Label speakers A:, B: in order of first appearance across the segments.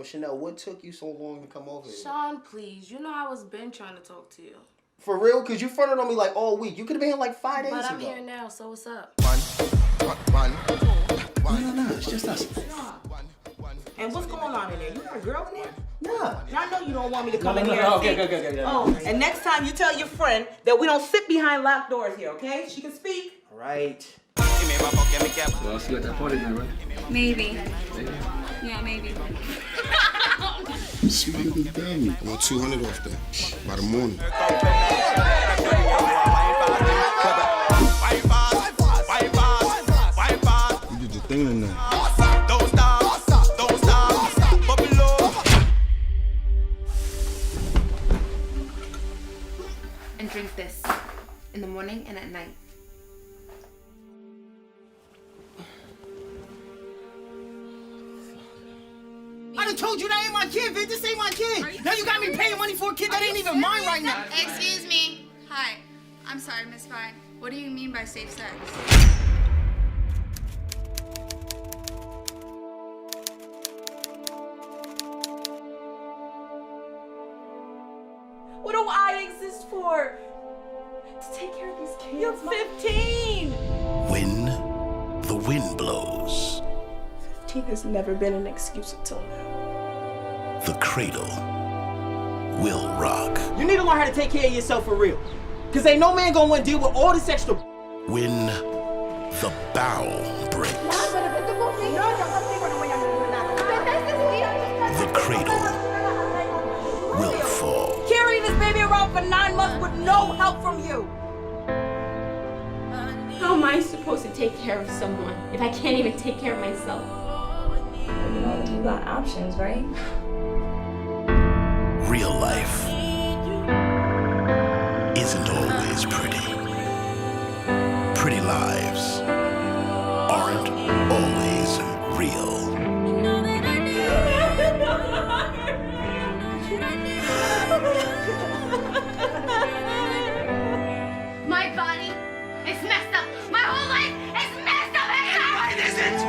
A: Yo, Chanel, what took you so long to come over here?
B: Sean, please. You know I was been trying to talk to you.
A: For real? Because you fronted on me like all week. You could have been here like 5 days ago.
B: But I'm here now, so what's up?
A: No, it's just us.
C: And what's going on in there? You got a girl in there?
A: Nah.
C: Now I know you don't want me to come in here.
A: Okay, good.
C: Oh, and next time you tell your friend that we don't sit behind locked doors here, okay? She can speak.
A: All right.
D: Well, I'll see you at that party tonight, right?
E: Maybe. Yeah, maybe.
F: Sweet little baby. I want 200 off that by the morning. You did the thing tonight.
E: And drink this in the morning and at night.
G: I done told you that ain't my kid, Vic. This ain't my kid. Now you got me paying money for a kid that ain't even mine right now.
E: Excuse me. Hi. I'm sorry, Miss Fine. What do you mean by safe sex?
C: What do I exist for? To take care of these kids. You're 15.
H: When the wind blows,
B: 15 has never been an excuse until now.
H: the cradle will rock.
G: You need to learn how to take care of yourself for real. Cause ain't no man gonna want to deal with all this extra.
H: When the bow breaks, the cradle will fall.
C: Carrying this baby around for 9 months with no help from you.
I: How am I supposed to take care of someone if I can't even take care of myself?
J: You got options, right?
H: Real life isn't always pretty. Pretty lives aren't always real.
E: My body is messed up. My whole life is messed up.
H: Mine isn't!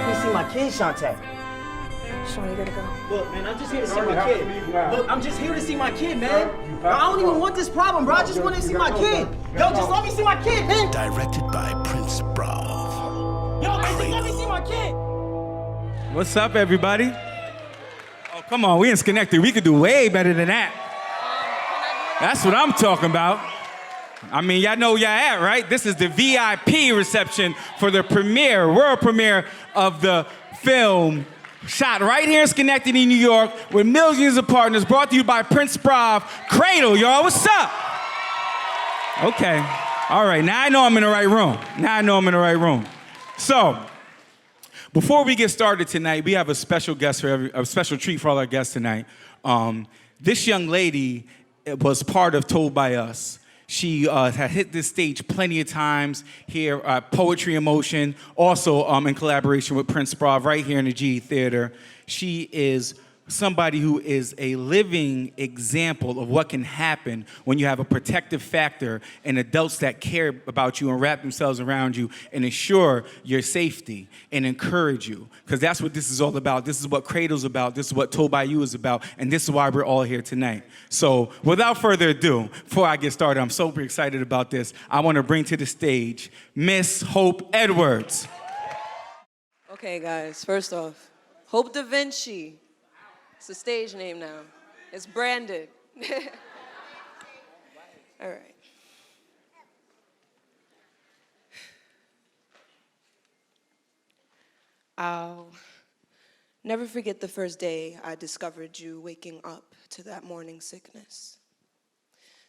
G: You see my kid, Shantae.
B: Sean, you gotta go.
G: Look, man, I'm just here to see my kid. Look, I'm just here to see my kid, man. I don't even want this problem, bro. I just want to see my kid. Yo, just let me see my kid, man.
H: Directed by Prince Brav.
G: Yo, man, just let me see my kid.
K: What's up, everybody? Oh, come on, we in Schenectady. We could do way better than that. That's what I'm talking about. I mean, y'all know where y'all at, right? This is the VIP reception for the premiere, world premiere of the film shot right here in Schenectady, New York, with millions of partners, brought to you by Prince Brav. Cradle, y'all, what's up? Okay, all right, now I know I'm in the right room. So, before we get started tonight, we have a special guest a special treat for all our guests tonight. This young lady was part of Told by Us. She had hit this stage plenty of times here at Poetry in Motion, also in collaboration with Prince Brav right here in the GE Theater. She is somebody who is a living example of what can happen when you have a protective factor and adults that care about you and wrap themselves around you and ensure your safety and encourage you. Because that's what this is all about. This is what Cradle's about. This is what Told by You is about. And this is why we're all here tonight. So without further ado, before I get started, I'm super excited about this. I want to bring to the stage Miss Hope Edwards.
L: Okay, guys, first off, Hope Da Vinci. It's a stage name now. It's branded. All right. I'll never forget the first day I discovered you waking up to that morning sickness.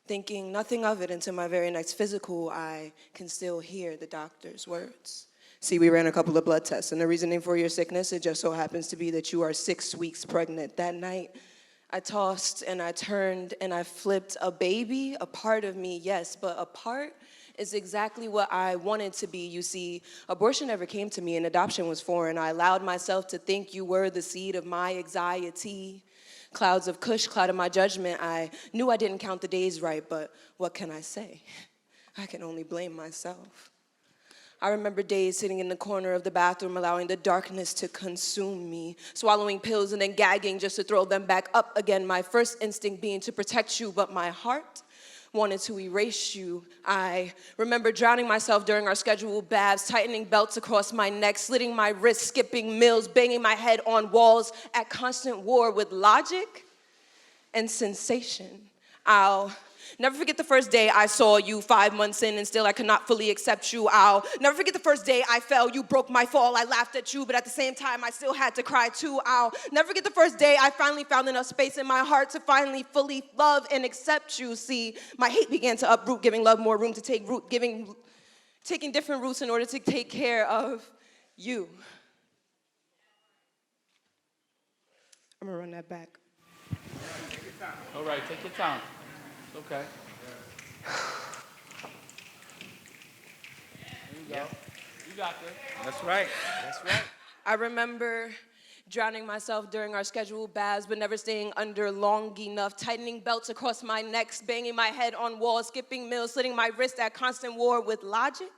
L: Thinking nothing of it until my very next physical, I can still hear the doctor's words. See, we ran a couple of blood tests, and the reasoning for your sickness, it just so happens to be that you are 6 weeks pregnant. That night, I tossed and I turned and I flipped a baby, a part of me, yes, but a part is exactly what I wanted to be. You see, abortion never came to me and adoption was foreign. I allowed myself to think you were the seed of my anxiety. Clouds of Kush clouded my judgment. I knew I didn't count the days right, but what can I say? I can only blame myself. I remember days sitting in the corner of the bathroom, allowing the darkness to consume me, swallowing pills and then gagging just to throw them back up again, my first instinct being to protect you, but my heart wanted to erase you. I remember drowning myself during our scheduled baths, tightening belts across my neck, slitting my wrists, skipping meals, banging my head on walls, at constant war with logic and sensation. I'll never forget the first day I saw you 5 months in and still I could not fully accept you. I'll never forget the first day I fell. You broke my fall. I laughed at you, but at the same time I still had to cry too. I'll never forget the first day I finally found enough space in my heart to finally fully love and accept you. See, my hate began to uproot, giving love more room to take root, taking different routes in order to take care of you. I'm gonna run that back.
D: All right, take your time. It's okay. There you go. You got this.
K: That's right.
D: That's right.
L: I remember drowning myself during our scheduled baths, but never staying under long enough, tightening belts across my neck, banging my head on walls, skipping meals, slitting my wrist at constant war with logic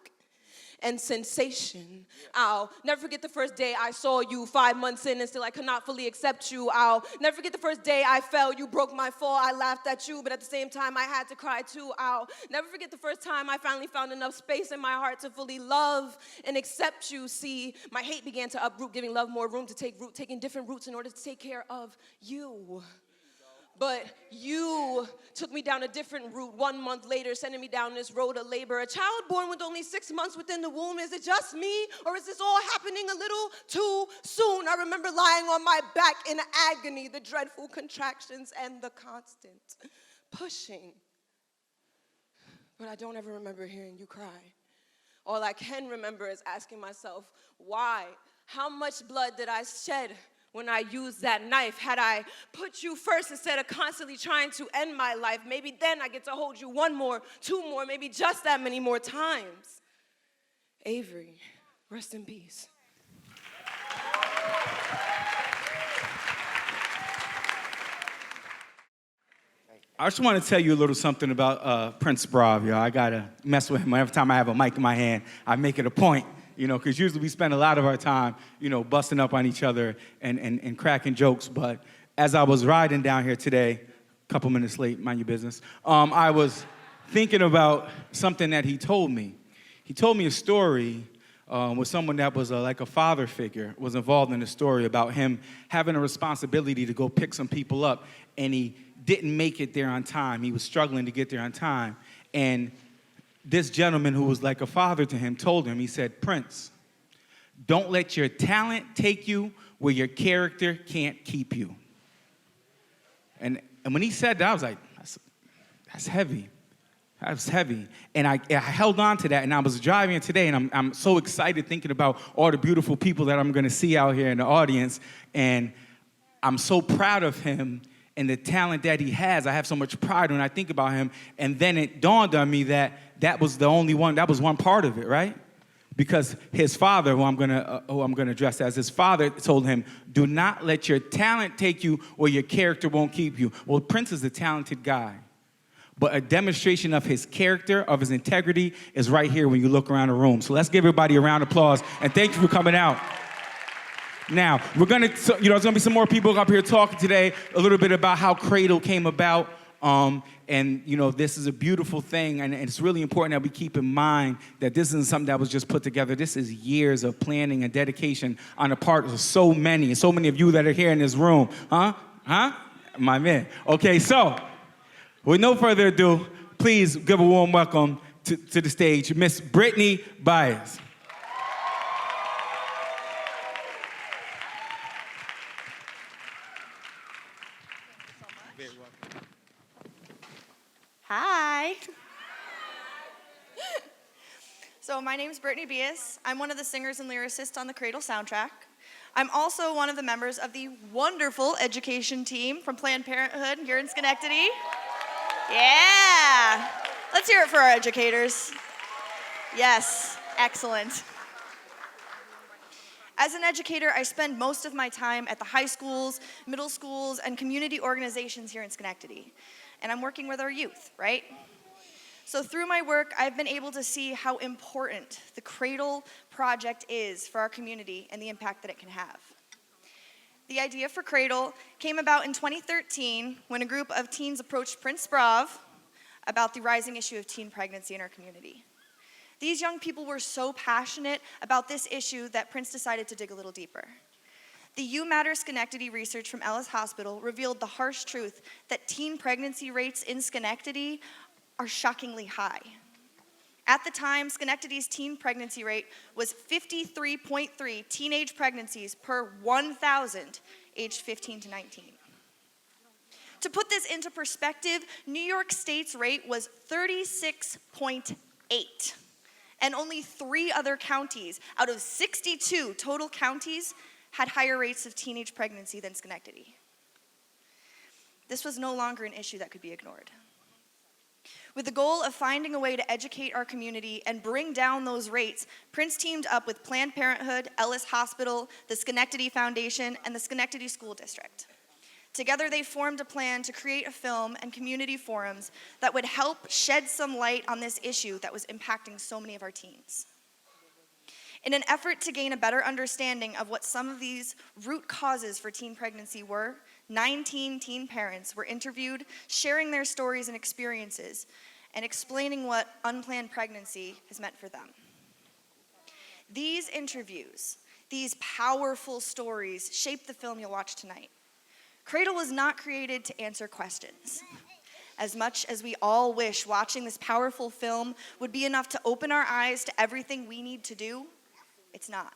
L: and sensation. I'll never forget the first day I saw you 5 months in and still I could not fully accept you. I'll never forget the first day I fell. You broke my fall. I laughed at you, but at the same time I had to cry too. I'll never forget the first time I finally found enough space in my heart to fully love and accept you. See, my hate began to uproot, giving love more room to take root, taking different routes in order to take care of you. But you took me down a different route 1 month later, sending me down this road of labor. A child born with only 6 months within the womb. Is it just me, or is this all happening a little too soon? I remember lying on my back in agony, the dreadful contractions and the constant pushing. But I don't ever remember hearing you cry. All I can remember is asking myself, why? How much blood did I shed when I used that knife? Had I put you first instead of constantly trying to end my life, maybe then I get to hold you 1 more, 2 more, maybe just that many more times. Avery, rest in peace.
K: I just want to tell you a little something about Prince Brav, y'all. I got to mess with him. Every time I have a mic in my hand, I make it a point, because usually we spend a lot of our time, busting up on each other and cracking jokes. But as I was riding down here today, a couple minutes late, mind your business, I was thinking about something that he told me. He told me a story with someone that was like a father figure, was involved in the story about him having a responsibility to go pick some people up, and he didn't make it there on time. He was struggling to get there on time. And this gentleman who was like a father to him told him, he said, "Prince, don't let your talent take you where your character can't keep you." And when he said that, I was like, that's heavy. That was heavy. And I held on to that, and I was driving today, and I'm so excited thinking about all the beautiful people that I'm going to see out here in the audience. And I'm so proud of him and the talent that he has. I have so much pride when I think about him. And then it dawned on me that was the only one, that was one part of it, right? Because his father, who I'm gonna address as his father, told him, "Do not let your talent take you where your character won't keep you." Well, Prince is a talented guy, but a demonstration of his character, of his integrity, is right here when you look around the room. So let's give everybody a round of applause, and thank you for coming out. Now, there's gonna be some more people up here talking today a little bit about how Cradle came about. And this is a beautiful thing, and it's really important that we keep in mind that this isn't something that was just put together. This is years of planning and dedication on the part of so many of you that are here in this room. Huh? My man. Okay, so, with no further ado, please give a warm welcome to the stage, Miss Brittany Byers.
M: Hi. So my name is Brittany Bias. I'm one of the singers and lyricists on the Cradle soundtrack. I'm also one of the members of the wonderful education team from Planned Parenthood here in Schenectady. Yeah. Let's hear it for our educators. Yes, excellent. As an educator, I spend most of my time at the high schools, middle schools, and community organizations here in Schenectady. And I'm working with our youth, right? So through my work, I've been able to see how important the Cradle project is for our community and the impact that it can have. The idea for Cradle came about in 2013 when a group of teens approached Prince Brav about the rising issue of teen pregnancy in our community. These young people were so passionate about this issue that Prince decided to dig a little deeper. The You Matter Schenectady research from Ellis Hospital revealed the harsh truth that teen pregnancy rates in Schenectady are shockingly high. At the time, Schenectady's teen pregnancy rate was 53.3 teenage pregnancies per 1,000 aged 15 to 19. To put this into perspective, New York State's rate was 36.8, and only 3 other counties out of 62 total counties had higher rates of teenage pregnancy than Schenectady. This was no longer an issue that could be ignored. With the goal of finding a way to educate our community and bring down those rates, Prince teamed up with Planned Parenthood, Ellis Hospital, the Schenectady Foundation, and the Schenectady School District. Together, they formed a plan to create a film and community forums that would help shed some light on this issue that was impacting so many of our teens. In an effort to gain a better understanding of what some of these root causes for teen pregnancy were, 19 teen parents were interviewed, sharing their stories and experiences, and explaining what unplanned pregnancy has meant for them. These interviews, these powerful stories, shaped the film you'll watch tonight. Cradle was not created to answer questions. As much as we all wish watching this powerful film would be enough to open our eyes to everything we need to do, it's not.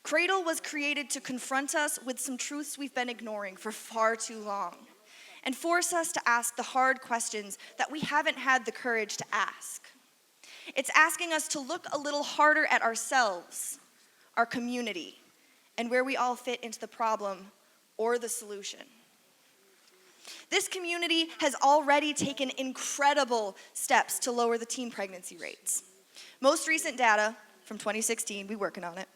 M: Cradle was created to confront us with some truths we've been ignoring for far too long and force us to ask the hard questions that we haven't had the courage to ask. It's asking us to look a little harder at ourselves, our community, and where we all fit into the problem or the solution. This community has already taken incredible steps to lower the teen pregnancy rates. Most recent data from 2016, we're working on it,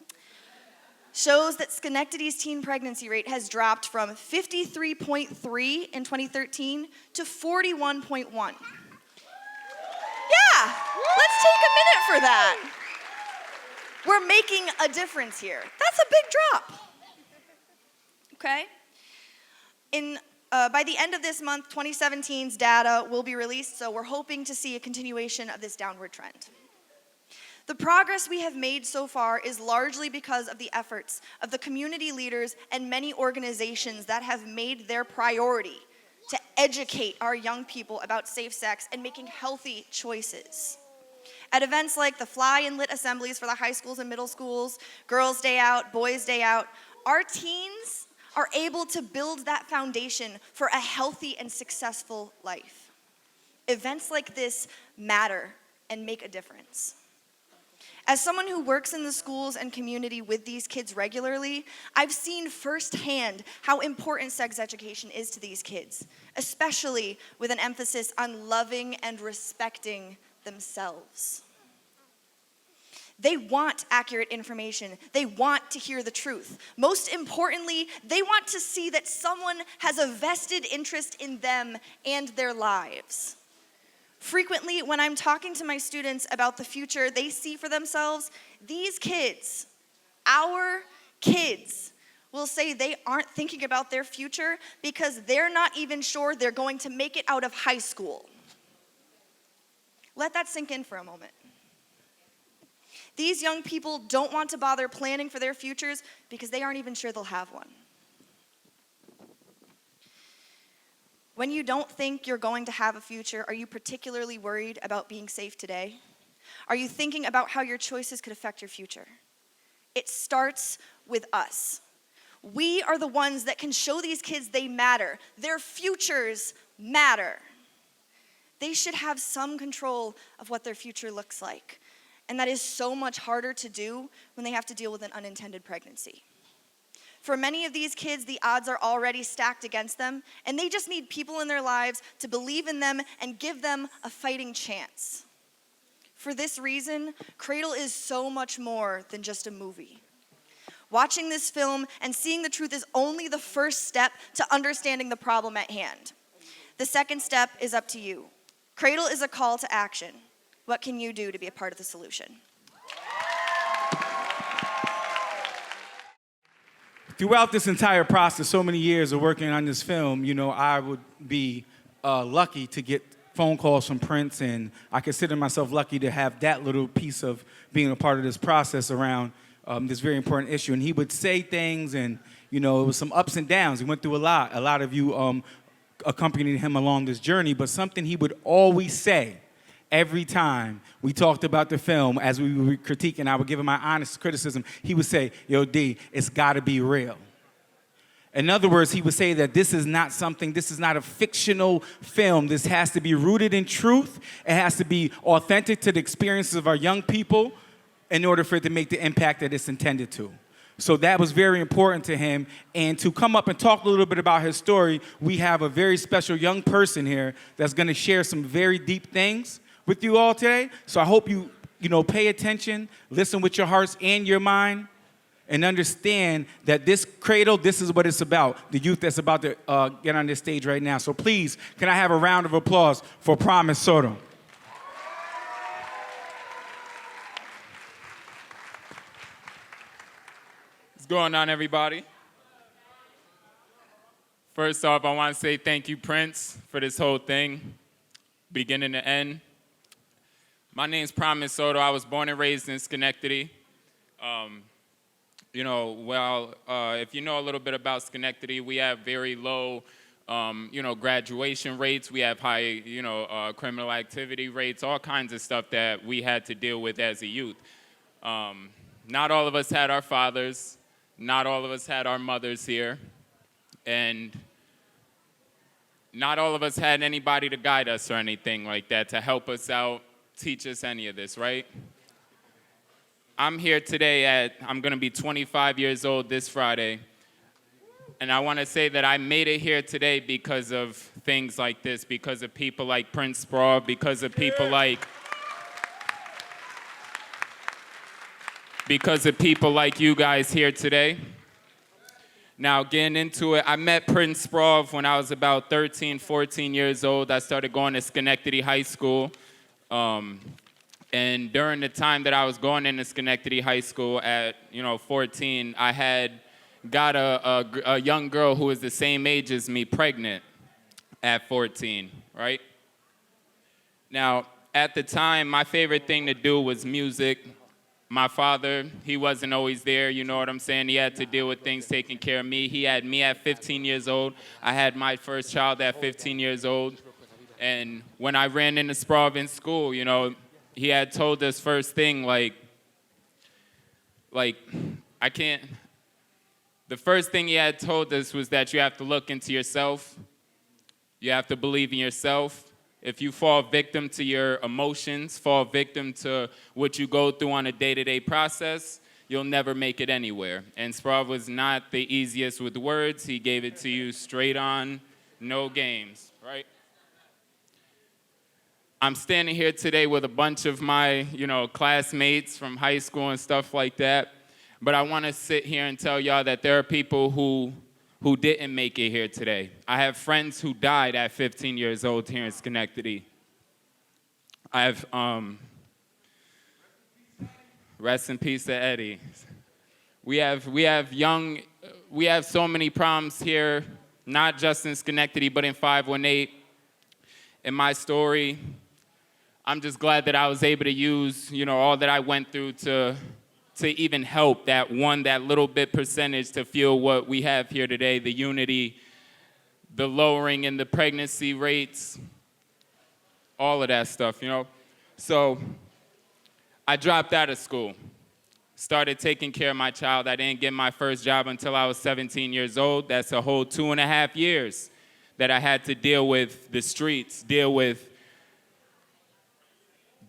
M: shows that Schenectady's teen pregnancy rate has dropped from 53.3 in 2013 to 41.1. Yeah, let's take a minute for that. We're making a difference here. That's a big drop. Okay? By the end of this month, 2017's data will be released, so we're hoping to see a continuation of this downward trend. The progress we have made so far is largely because of the efforts of the community leaders and many organizations that have made their priority to educate our young people about safe sex and making healthy choices. At events like the Fly and Lit assemblies for the high schools and middle schools, Girls' Day Out, Boys' Day Out, our teens are able to build that foundation for a healthy and successful life. Events like this matter and make a difference. As someone who works in the schools and community with these kids regularly, I've seen firsthand how important sex education is to these kids, especially with an emphasis on loving and respecting themselves. They want accurate information. They want to hear the truth. Most importantly, they want to see that someone has a vested interest in them and their lives. Frequently, when I'm talking to my students about the future they see for themselves, these kids, our kids, will say they aren't thinking about their future because they're not even sure they're going to make it out of high school. Let that sink in for a moment. These young people don't want to bother planning for their futures because they aren't even sure they'll have one. When you don't think you're going to have a future, are you particularly worried about being safe today? Are you thinking about how your choices could affect your future? It starts with us. We are the ones that can show these kids they matter. Their futures matter. They should have some control of what their future looks like. And that is so much harder to do when they have to deal with an unintended pregnancy. For many of these kids, the odds are already stacked against them, and they just need people in their lives to believe in them and give them a fighting chance. For this reason, Cradle is so much more than just a movie. Watching this film and seeing the truth is only the first step to understanding the problem at hand. The second step is up to you. Cradle is a call to action. What can you do to be a part of the solution?
K: Throughout this entire process, so many years of working on this film, you know, I would be lucky to get phone calls from Prince, and I consider myself lucky to have that little piece of being a part of this process around this very important issue. And he would say things, and, you know, it was some ups and downs. He went through a lot. A lot of you accompanied him along this journey, but something he would always say every time we talked about the film, as we were critiquing, I would give him my honest criticism, he would say, yo, D, it's gotta be real. In other words, he would say that this is not a fictional film. This has to be rooted in truth. It has to be authentic to the experiences of our young people in order for it to make the impact that it's intended to. So that was very important to him. And to come up and talk a little bit about his story, we have a very special young person here that's gonna share some very deep things with you all today. So I hope you pay attention, listen with your hearts and your mind, and understand that this Cradle, this is what it's about. The youth that's about to get on this stage right now. So please, can I have a round of applause for Promise Soto?
D: What's going on, everybody? First off, I want to say thank you, Prince, for this whole thing, beginning to end. My name's Promise Soto. I was born and raised in Schenectady. If you know a little bit about Schenectady, we have very low, graduation rates. We have high, criminal activity rates, all kinds of stuff that we had to deal with as a youth. Not all of us had our fathers. Not all of us had our mothers here. And not all of us had anybody to guide us or anything like that, to help us out, teach us any of this, right? I'm here today I'm gonna be 25 years old this Friday, and I wanna say that I made it here today because of things like this, because of people like Prince Sprawl, because of people like you guys here today. Now, getting into it, I met Prince Sprawl when I was about 13, 14 years old. I started going to Schenectady High School. And during the time that I was going into Schenectady High School at 14, I had got a young girl who was the same age as me pregnant at 14, right? Now, at the time, my favorite thing to do was music. My father, he wasn't always there, you know what I'm saying? He had to deal with things, taking care of me. He had me at 15 years old. I had my first child at 15 years old. And when I ran into Sprawl in school, he had told us first thing, the first thing he had told us was that you have to look into yourself. You have to believe in yourself. If you fall victim to your emotions, fall victim to what you go through on a day-to-day process, you'll never make it anywhere. And Sprawl was not the easiest with words. He gave it to you straight on, no games, right? I'm standing here today with a bunch of my, classmates from high school and stuff like that. But I want to sit here and tell y'all that there are people who didn't make it here today. I have friends who died at 15 years old here in Schenectady. I have, rest in peace to Eddie. We have so many problems here, not just in Schenectady, but in 518. In my story, I'm just glad that I was able to use, all that I went through to even help that little bit percentage to feel what we have here today, the unity, the lowering in the pregnancy rates, all of that stuff, So I dropped out of school, started taking care of my child. I didn't get my first job until I was 17 years old. That's a whole 2.5 years that I had to deal with the streets, deal with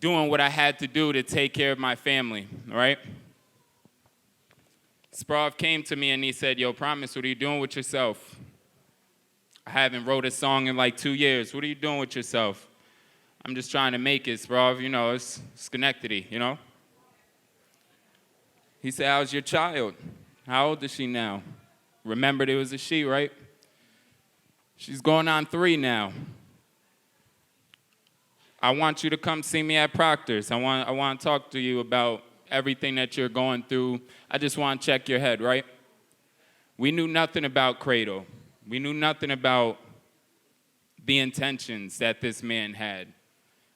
D: doing what I had to do to take care of my family, all right? Sprawl came to me and he said, yo, Promise, what are you doing with yourself? I haven't wrote a song in like 2 years. What are you doing with yourself? I'm just trying to make it, Sprawl. It's Schenectady, He said, how's your child? How old is she now? Remembered it was a she, right? She's going on 3 now. I want you to come see me at Proctor's. I want to talk to you about everything that you're going through. I just want to check your head, right? We knew nothing about Cradle. We knew nothing about the intentions that this man had.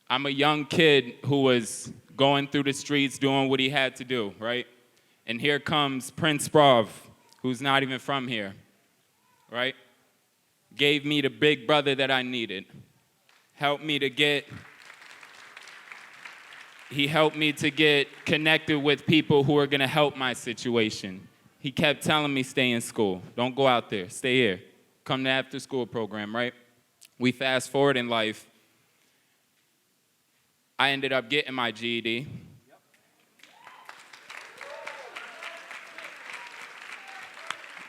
D: I'm a young kid who was going through the streets doing what he had to do, right? And here comes Prince Brav, who's not even from here, right? Gave me the big brother that I needed. He helped me to get connected with people who are gonna help my situation. He kept telling me, stay in school. Don't go out there, stay here. Come to after school program, right? We fast forward in life. I ended up getting my GED.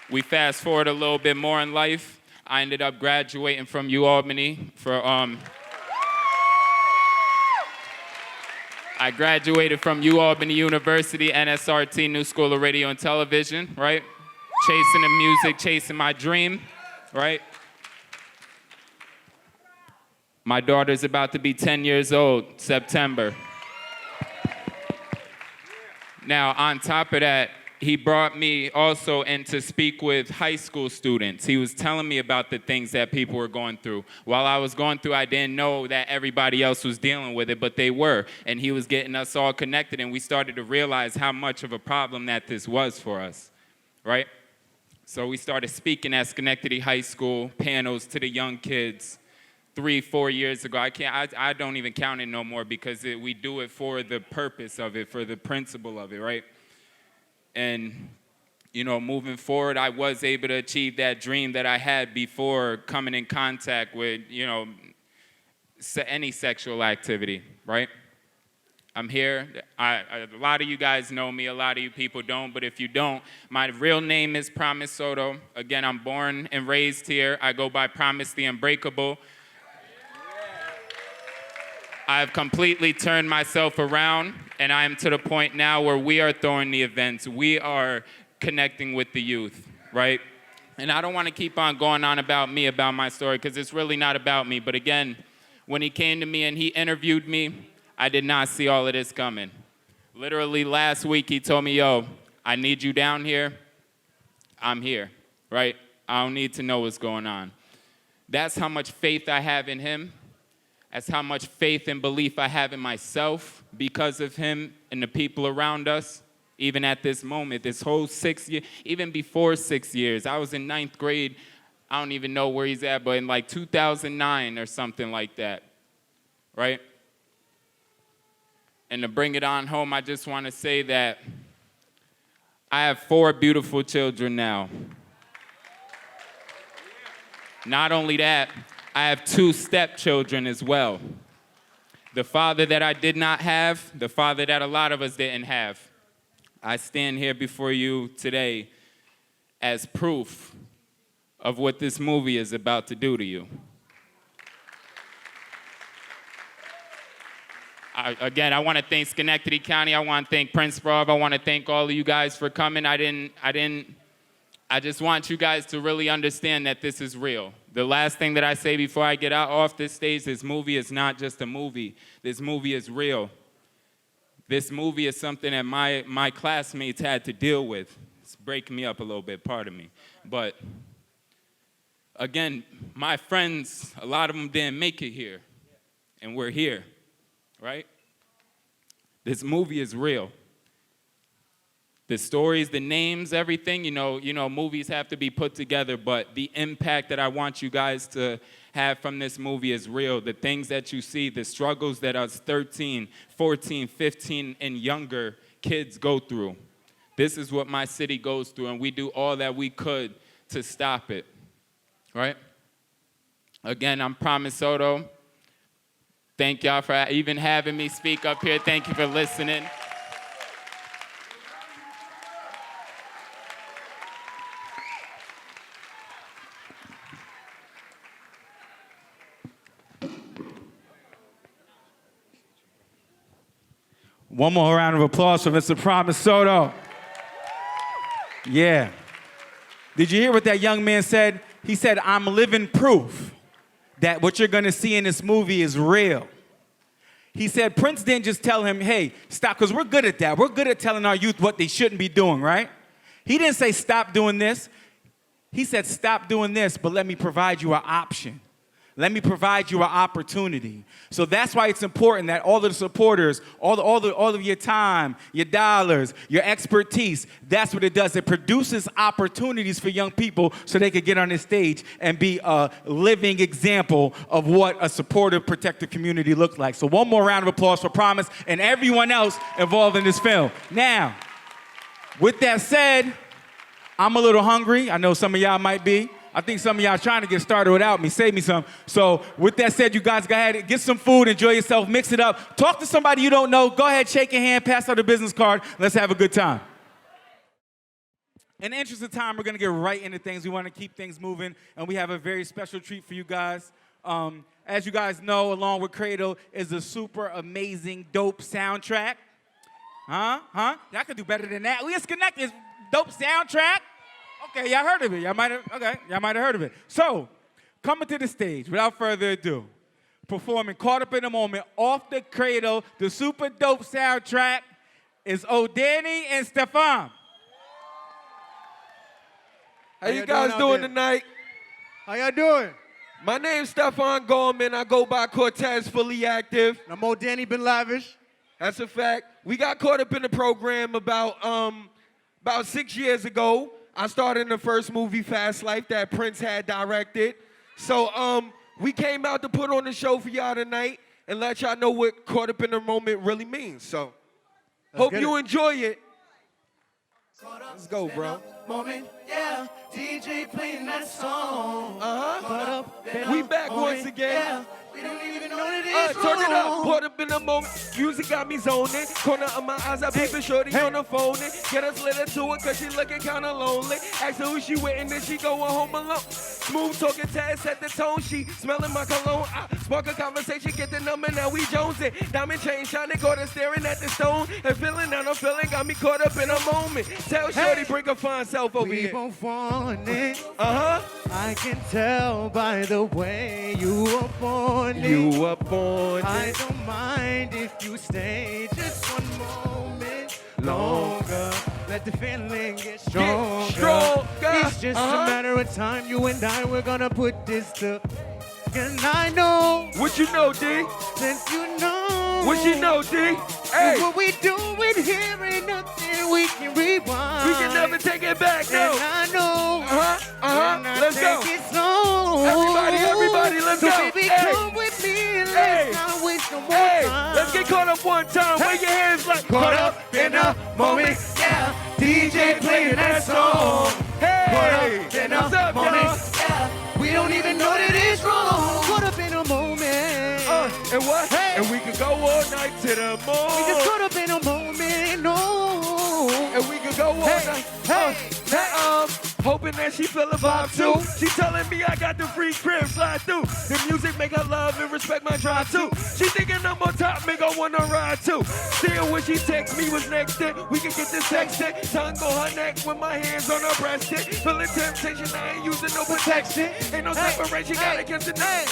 D: We fast forward a little bit more in life. I ended up graduating from UAlbany I graduated from UAlbany University, NSRT, New School of Radio and Television, right? Chasing the music, chasing my dream, right? My daughter's about to be 10 years old, September. Now, on top of that, he brought me also in to speak with high school students. He was telling me about the things that people were going through. While I was going through, I didn't know that everybody else was dealing with it, but they were. And he was getting us all connected, and we started to realize how much of a problem that this was for us, right? So we started speaking at Schenectady High School, panels to the young kids 3-4 years ago. I don't even count it no more because we do it for the purpose of it, for the principle of it, right? And, you know, moving forward, I was able to achieve that dream that I had before coming in contact with, you know, any sexual activity, right? I'm here. A lot of you guys know me. A lot of you people don't. But if you don't, my real name is Promise Soto. Again, I'm born and raised here. I go by Promise the Unbreakable. I've completely turned myself around, and I am to the point now where we are throwing the events. We are connecting with the youth, right? And I don't want to keep on going on about me, about my story, because it's really not about me. But again, when he came to me and he interviewed me, I did not see all of this coming. Literally last week, he told me, yo, I need you down here. I'm here, right? I don't need to know what's going on. That's how much faith I have in him. That's how much faith and belief I have in myself because of him and the people around us. Even at this moment, this whole 6 years, even before 6 years, I was in 9th grade. I don't even know where he's at, but in like 2009 or something like that, right? And to bring it on home, I just want to say that I have 4 beautiful children now. Not only that, I have 2 stepchildren as well. The father that I did not have, the father that a lot of us didn't have. I stand here before you today as proof of what this movie is about to do to you. I want to thank Schenectady County. I want to thank Prince Brav. I want to thank all of you guys for coming. I just want you guys to really understand that this is real. The last thing that I say before I get out off this stage, this movie is not just a movie. This movie is real. This movie is something that my classmates had to deal with. It's breaking me up a little bit, pardon me. But again, my friends, a lot of them didn't make it here. And we're here, right? This movie is real. The stories, the names, everything, you know, movies have to be put together, but the impact that I want you guys to have from this movie is real. The things that you see, the struggles that us 13, 14, 15, and younger kids go through. This is what my city goes through, and we do all that we could to stop it, right? Again, I'm Promise Soto. Thank y'all for even having me speak up here. Thank you for listening.
K: One more round of applause for Mr. Promise Soto. Yeah. Did you hear what that young man said? He said, I'm living proof that what you're gonna see in this movie is real. he said Prince didn't just tell him, hey, stop, because we're good at that. We're good at telling our youth what they shouldn't be doing, right? He didn't say stop doing this. He said stop doing this, but let me provide you an option. Let me provide you an opportunity. So that's why it's important that all of the supporters, all of your time, your dollars, your expertise, that's what it does. It produces opportunities for young people so they could get on this stage and be a living example of what a supportive, protective community looks like. So one more round of applause for Promise and everyone else involved in this film. Now, with that said, I'm a little hungry. I know some of y'all might be. I think some of y'all are trying to get started without me. Save me some. So with that said, you guys go ahead, get some food, enjoy yourself, mix it up. Talk to somebody you don't know. Go ahead, shake your hand, pass out a business card. Let's have a good time. In the interest of time, we're going to get right into things. We want to keep things moving, and we have a very special treat for you guys. As you guys know, along with Cradle is a super amazing, dope soundtrack. Y'all could do better than that. We just connected. Dope soundtrack. Okay, y'all heard of it. Y'all might have heard of it. So, coming to the stage, without further ado, performing Caught Up in the Moment off the Cradle, the super dope soundtrack is O'Danny and Stefan.
N: How you guys doing tonight?
O: How y'all doing?
N: My name's Stefan Goldman. I go by Cortez, fully active.
O: I'm O'Danny Been Lavish.
N: That's a fact. We got caught up in the program about 6 years ago. I starred in the first movie, Fast Life, that Prince had directed. So we came out to put on the show for y'all tonight and let y'all know what Caught Up in the Moment really means. So hope you enjoy it. Let's go, bro.
P: Moment, yeah. DJ playing that song.
N: We back once again.
P: Yeah. We don't even know that it's
N: Turn it up.
P: wrong.
N: Caught up in the moment. Music got me zoning. Corner of my eyes, I peeping shorty on the phone. Get us lit to it cause she looking kinda lonely. Ask her who she with and then she going home alone. Smooth talking Taz set the tone. She smelling my cologne. I spark a conversation, get the number, now we jonesing. Diamond chain shining, caught her staring at the stone. And feeling that I'm feeling got me caught up in a moment. Tell shorty bring her fine self over here.
O: We both want it. I can tell by the way you up on it.
N: You up on it.
O: I don't mind if you stay just one moment longer. Let the feeling get stronger. It's just a matter of time. You and I, we're gonna put this to. And I know.
N: What you know, D?
O: Since you know.
N: What you know, D? Hey.
O: What we do with here ain't nothing we can rewind.
N: We can never take it back, no.
O: And I know.
N: Let's go.
O: Take it slow.
N: Everybody, let's
O: so
N: go.
O: So baby,
N: hey.
O: come with me and let's not waste no more time.
N: Let's get caught up one time. Wave your hands like
O: caught up in a moment. Yeah. DJ playing that song.
N: Hey.
O: Caught up in
N: What's
O: a
N: up,
O: moment.
N: y'all?
O: Yeah. We don't even know that it's wrong. Caught up in a moment.
N: And what? Hey. And we could go all night to the moon.
O: We just caught up in a moment. No.
N: And we could go all night. Now hoping that she feel the vibe too. She telling me I got the free crib, slide through. The music make her love and respect my drive too. She thinking I'm on top, make her wanna ride too. Still when she text me was next day, we can get this texted. Tongue on her neck with my hands on her breast. Feeling temptation, I ain't using no protection. Ain't no separation, gotta kiss the neck.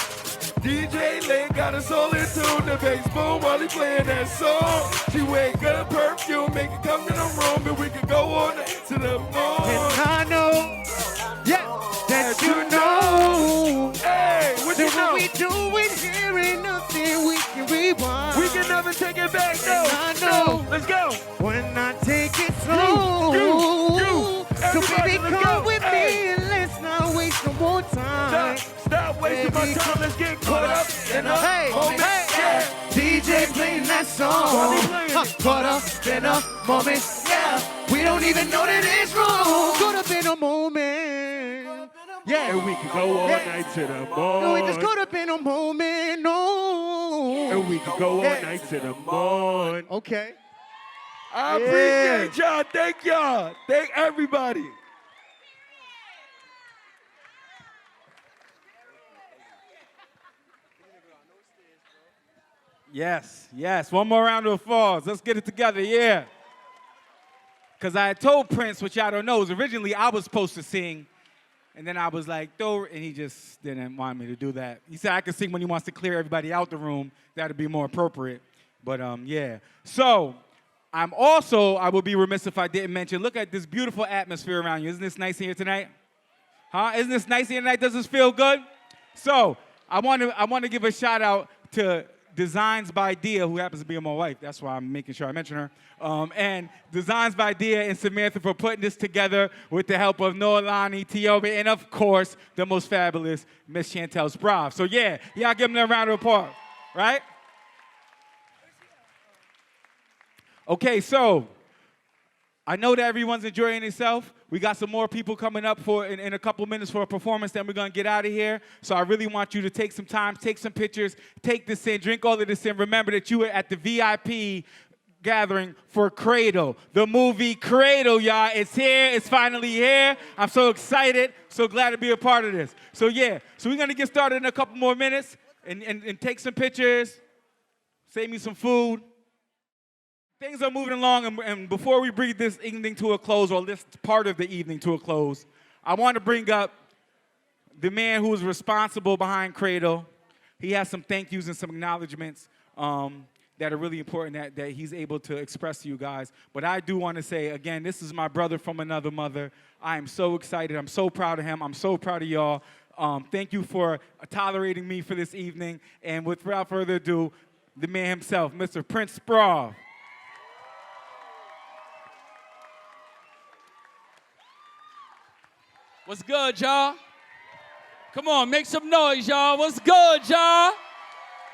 N: DJ Lane got us all in tune, the bass boom while he playing that song. She wear good perfume, make it come to the room, and we can go on to the moon.
O: And I know, that you know.
N: Hey, what you know?
O: What we do in here ain't nothing we can rewind.
N: We can never take it back, no.
O: I know.
N: No, let's go.
O: When I take it slow. So baby, come with me and let's not waste no more time.
N: Stop wasting my time, let's get caught up in a moment. Yeah.
O: DJ playing that song. Caught up in a moment. Yeah. We don't even know that it's wrong. Caught up in a moment. Yeah.
N: And we can go all night to the moon.
O: No, we just caught up in a moment. No.
N: And we can go all night to the moon.
O: Okay.
N: I appreciate y'all. Thank y'all. Thank everybody.
K: Yes. One more round of applause. Let's get it together, yeah. Because I had told Prince, which y'all don't know, is originally I was supposed to sing, and then I was like, and he just didn't want me to do that. He said I could sing when he wants to clear everybody out the room. That'd be more appropriate. But yeah. So I would be remiss if I didn't mention, look at this beautiful atmosphere around you. Isn't this nice here tonight? Huh? Isn't this nice here tonight? Does this feel good? So I want to give a shout out to Designs by Dia, who happens to be my wife. That's why I'm making sure I mention her. And Designs by Dia and Samantha for putting this together with the help of Noelani, Tioba, and of course, the most fabulous Miss Chantel Sprav. So yeah, y'all give them a round of applause, right? Okay, so I know that everyone's enjoying themselves. We got some more people coming up in a couple minutes for a performance, then we're going to get out of here. So I really want you to take some time, take some pictures, take this in, drink all of this in. Remember that you were at the VIP gathering for Cradle, the movie Cradle, y'all. It's here. It's finally here. I'm so excited, so glad to be a part of this. So yeah, so we're going to get started in a couple more minutes and take some pictures, save me some food. Things are moving along, and before we bring this evening to a close, or this part of the evening to a close, I want to bring up the man who is responsible behind Cradle. He has some thank yous and some acknowledgments that are really important that he's able to express to you guys. But I do want to say, again, this is my brother from another mother. I am so excited. I'm so proud of him. I'm so proud of y'all. Thank you for tolerating me for this evening. And without further ado, the man himself, Mr. Prince Sprav.
Q: What's good, y'all? Come on, make some noise, y'all. What's good, y'all?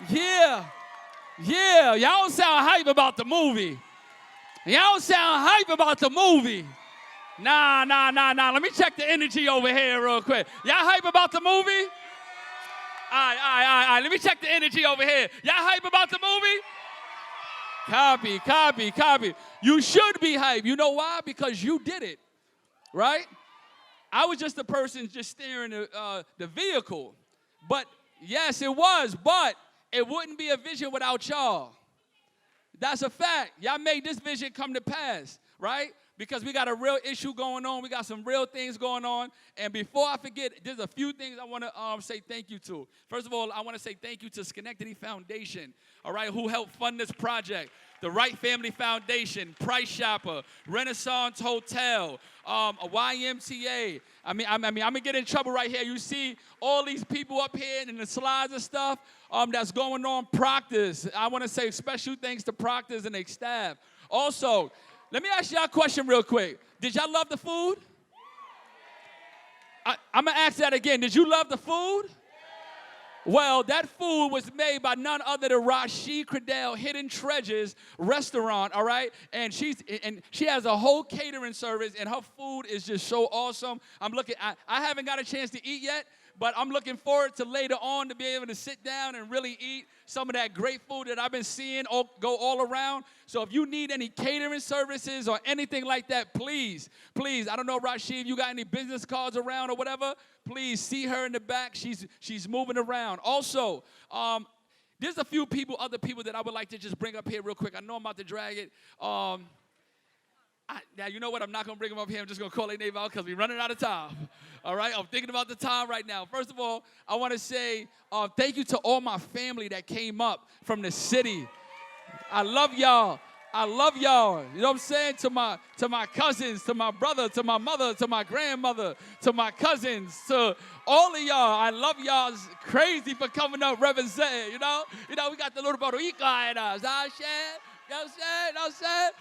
Q: Yeah. Yeah. Y'all don't sound hype about the movie. Y'all don't sound hype about the movie. Nah. Let me check the energy over here real quick. Y'all hype about the movie? All right. Let me check the energy over here. Y'all hype about the movie? Copy. You should be hype. You know why? Because you did it, right? I was just the person just steering the vehicle. But yes, it was, but it wouldn't be a vision without y'all. That's a fact. Y'all made this vision come to pass, right? Because we got a real issue going on. We got some real things going on. And before I forget, there's a few things I want to say thank you to. First of all, I want to say thank you to Schenectady Foundation, all right, who helped fund this project. The Wright Family Foundation, Price Shopper, Renaissance Hotel, a YMCA. I'm gonna get in trouble right here. You see all these people up here in the slides and stuff that's going on. Proctors. I want to say special thanks to Proctors and their staff. Also, let me ask y'all a question real quick. Did y'all love the food? I'm gonna ask that again. Did you love the food? Well, that food was made by none other than Rashid Cradle, Hidden Treasures Restaurant, all right? And she has a whole catering service, and her food is just so awesome. I haven't got a chance to eat yet, but I'm looking forward to later on to be able to sit down and really eat some of that great food that I've been seeing go all around. So if you need any catering services or anything like that, please, I don't know, Rashid, if you got any business cards around or whatever, please see her in the back. She's moving around. Also, there's a few other people that I would like to just bring up here real quick. I know I'm about to drag it. Now, you know what? I'm not going to bring them up here. I'm just going to call their name out because we're running out of time. All right? I'm thinking about the time right now. First of all, I want to say thank you to all my family that came up from the city. I love y'all. You know what I'm saying? To my cousins, to my brother, to my mother, to my grandmother, to my cousins, to all of y'all. I love y'all. It's crazy for coming up representing, you know? We got the little Boricua in us. You know what I'm saying?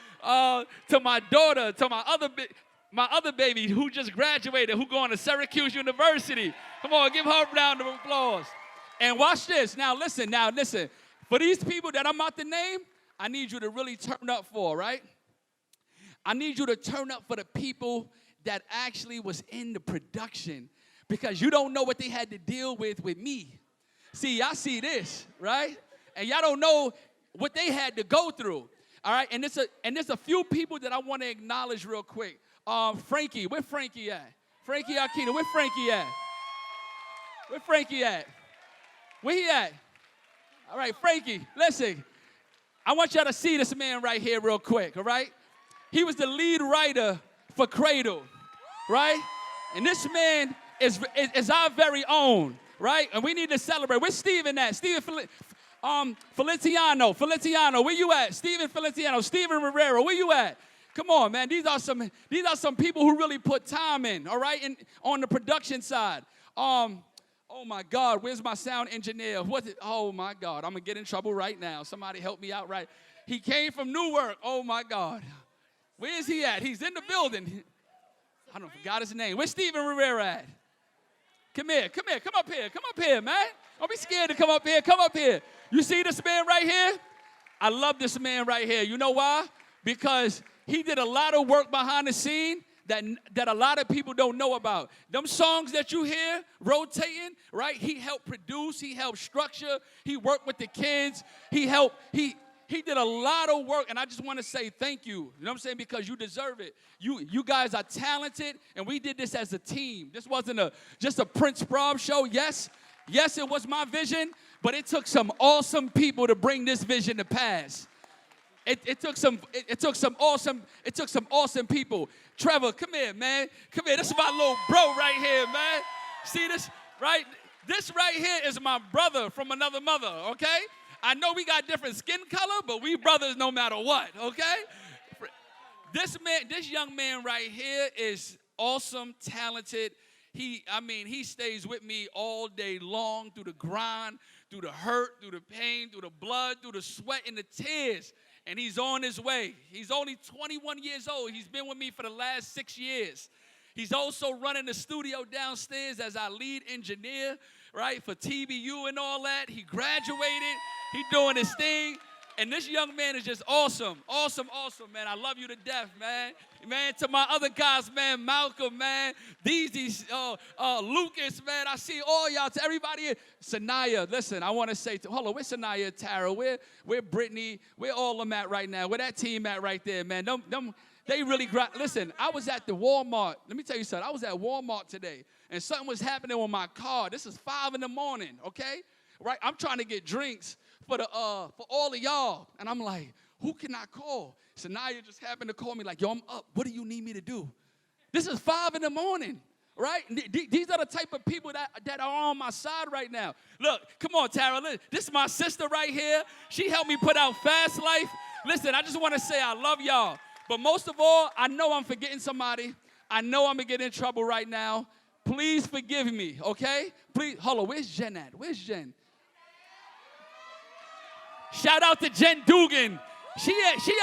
Q: To my daughter, to my other baby who just graduated, who going to Syracuse University. Come on, give her a round of applause. And watch this. Now listen. For these people that I'm about to name, I need you to really turn up for, right? I need you to turn up for the people that actually was in the production, because you don't know what they had to deal with me. See, y'all see this, right? And y'all don't know what they had to go through, all right? And there's a few people that I want to acknowledge real quick. Frankie, where Frankie at? Frankie Aquino, where Frankie at? Where he at? All right, Frankie, listen. I want y'all to see this man right here real quick, all right? He was the lead writer for Cradle, right? And this man is our very own, right? And we need to celebrate. Where's Steven at? Steven, Feliciano, where you at? Steven Feliciano, Steven Rivera, where you at? Come on, man. These are some people who really put time in, all right, on the production side. Oh my God, where's my sound engineer? Oh my God, I'm gonna get in trouble right now. Somebody help me out, right? He came from Newark. Oh my God. Where is he at? He's in the building. I don't forgot his name. Where's Steven Rivera at? Come up here, man. Don't be scared to come up here. You see this man right here? I love this man right here. You know why? Because he did a lot of work behind the scene that a lot of people don't know about. Them songs that you hear rotating, right? He helped produce, he helped structure, he worked with the kids, he did a lot of work, and I just want to say thank you. You know what I'm saying? Because you deserve it. You guys are talented, and we did this as a team. This wasn't just a Prince Prom show. Yes, it was my vision, but it took some awesome people to bring this vision to pass. It took some awesome people. Trevor, come here, man. Come here. This is my little bro right here, man. See this, right? This right here is my brother from another mother, okay? I know we got different skin color, but we brothers no matter what, okay? This young man right here is awesome, talented. He stays with me all day long through the grind, through the hurt, through the pain, through the blood, through the sweat and the tears. And he's on his way. He's only 21 years old. He's been with me for the last 6 years. He's also running the studio downstairs as our lead engineer, right, for TBU and all that. He graduated. He doing his thing. And this young man is just awesome, man. I love you to death, man. Man, to my other guys, man, Malcolm, man, these Lucas, man, I see all y'all, to everybody here. Sanaya, listen, I want to say, hold on, where's Sanaya, Tara? Where Brittany? Where all them at right now? Where that team at right there, man? They really, listen, I was at the Walmart. Let me tell you something. I was at Walmart today, and something was happening with my car. This is 5 in the morning, okay? Right? I'm trying to get drinks for all of y'all. And I'm like, who can I call? Sanaya just happened to call me like, yo, I'm up. What do you need me to do? This is 5 in the morning, right? These are the type of people that are on my side right now. Look, come on, Tara. This is my sister right here. She helped me put out Fast Life. Listen, I just want to say I love y'all. But most of all, I know I'm forgetting somebody. I know I'm going to get in trouble right now. Please forgive me, okay? Please, hold on, where's Jen at? Where's Jen? Shout out to Jen Dugan. She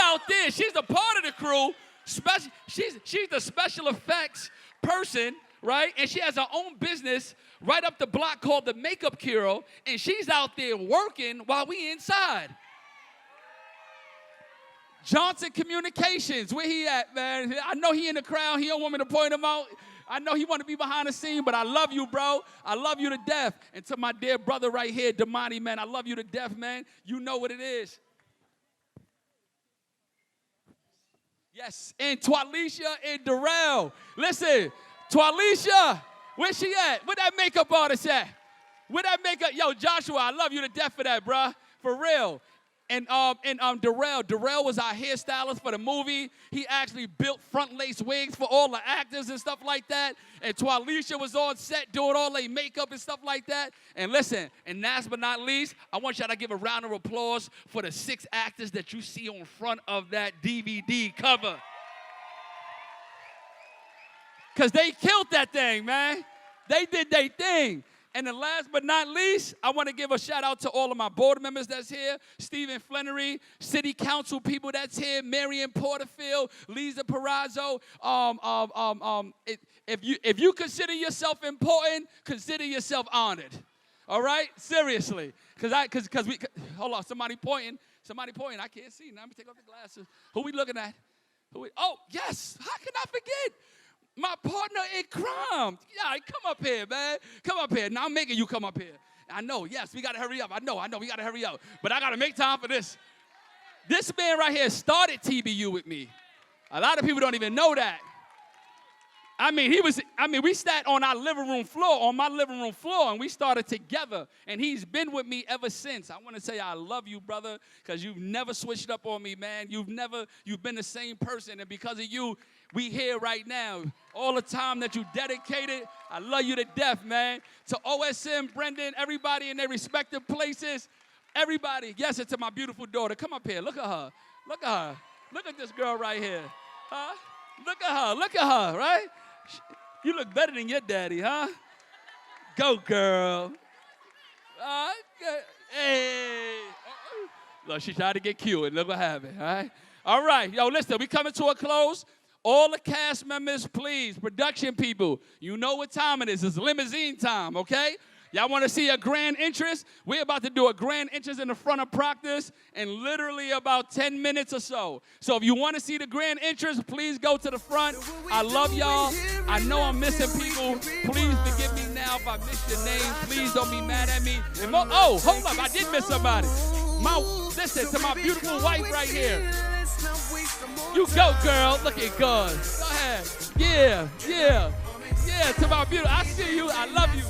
Q: out there. She's a part of the crew. She's the special effects person, right? And she has her own business right up the block called the Makeup Hero. And she's out there working while we inside. Johnson Communications, where he at, man? I know he in the crowd. He don't want me to point him out. I know he want to be behind the scene, but I love you, bro. I love you to death. And to my dear brother right here, Damani, man, I love you to death, man. You know what it is. Yes, and Twalisha and Darrell. Listen, Twalisha, where's she at? Where that makeup artist at? Where that makeup? Yo, Joshua, I love you to death for that, bro. For real. And Darrell was our hairstylist for the movie. He actually built front lace wigs for all the actors and stuff like that. And Twalisha was on set doing all their makeup and stuff like that. And listen, and last but not least, I want y'all to give a round of applause for the 6 actors that you see on front of that DVD cover. Because they killed that thing, man. They did their thing. And then last but not least, I want to give a shout out to all of my board members that's here. Stephen Flannery, city council people that's here. Marion Porterfield, Lisa Perazzo. If you consider yourself important, consider yourself honored. All right? Seriously. Hold on, somebody pointing. I can't see. Now let me take off the glasses. Who we looking at? Oh, yes. How can I forget? My partner in crime. Yeah, come up here, man. Come up here. Now I'm making you come up here. I know, yes, we got to hurry up. I know, we got to hurry up. But I got to make time for this. This man right here started TBU with me. A lot of people don't even know that. We sat on my living room floor, and we started together. And he's been with me ever since. I want to say I love you, brother, because you've never switched up on me, man. You've been the same person. And because of you, we here right now. All the time that you dedicated, I love you to death, man. To OSM, Brendan, everybody in their respective places, Everybody, yes, it's to my beautiful daughter. Come up here. Look at her. Look at her. Look at this girl right here. Huh? Look at her. Look at her, right? You look better than your daddy, huh? Go, girl. Hey. Look, she tried to get cute, and look what happened, all right? All right, yo, listen, we coming to a close. All the cast members, please, production people, you know what time it is. It's limousine time, okay? Y'all want to see a grand entrance? We're about to do a grand entrance in the front of Proctor's in literally about 10 minutes or so. So if you want to see the grand entrance, please go to the front. I love y'all. I know I'm missing people. Please forgive me now if I miss your name. Please don't be mad at me. And oh, hold up. I did miss somebody. Listen to my beautiful wife right here. You go, girl. Looking good. Go ahead. Yeah, to my beautiful. I see you. I love you.